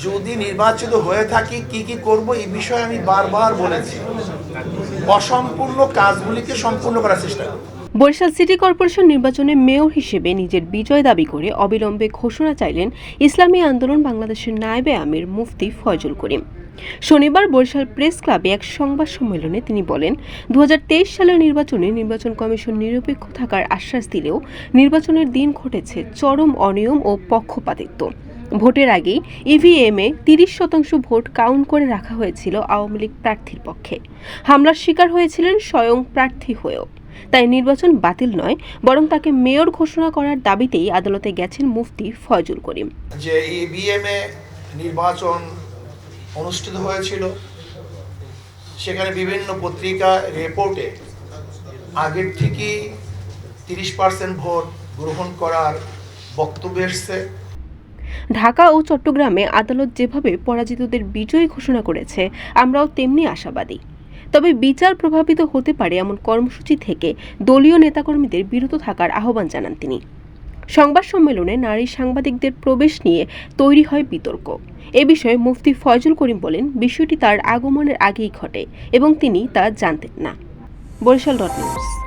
যদি নির্বাচিত হয়ে থাকি কি কি করব এই বিষয়ে আমি বারবার বলেছি, অসম্পূর্ণ কাজগুলিকে সম্পূর্ণ করার চেষ্টা করব। বরিশাল সিটি কর্পোরেশন নির্বাচনে মেয়র হিসেবে নিজের বিজয় দাবি করে অবিলম্বে ঘোষণা চাইলেন ইসলামী আন্দোলন বাংলাদেশের নায়েবে আমির মুফতি ফয়জুল করিম। শনিবার বরিশাল প্রেস ক্লাবে এক সংবাদ সম্মেলনে তিনি বলেন, 2023 সালের নির্বাচনে নির্বাচন কমিশন নিরপেক্ষ থাকার আশ্বাস দিলেও নির্বাচনের দিন ঘটেছে চরম অনিয়ম ও পক্ষপাতিত্ব। ভোটের আগেই ইভিএমে 30% ভোট কাউন্ট করে রাখা হয়েছিল আওয়ামী লীগ প্রার্থীর পক্ষে। হামলার শিকার হয়েছিলেন স্বয়ং প্রার্থী হয়েও। তাই নির্বাচন বাতিল নয়, বরং তাকে মেয়র ঘোষণা করার দাবিতেই আদালতে গেছেন মুফতি ফয়জুল করিম। যে ইভিএমে নির্বাচন অনুষ্ঠিত হয়েছিল, সেখানে বিভিন্ন পত্রিকা রিপোর্টে আগের থেকেই 30% ভোট গ্রহণ করার বক্তব্য এসছে। ঢাকা ও চট্টগ্রামে আদালত যেভাবে পরাজিতদের বিজয়ী ঘোষণা করেছে, আমরাও তেমনি আশাবাদী। তবে বিচার প্রভাবিত হতে পারে এমন কর্মসূচি থেকে দলীয় নেতাকর্মীদের বিরত থাকার আহ্বান জানান তিনি। সংবাদ সম্মেলনে নারী সাংবাদিকদের প্রবেশ নিয়ে তৈরি হয় বিতর্ক। এ বিষয়ে মুফতি ফয়জুল করিম বলেন, বিষয়টি তার আগমনের আগেই ঘটে এবং তিনি তা জানতেন না। বরিশাল.নিউজ।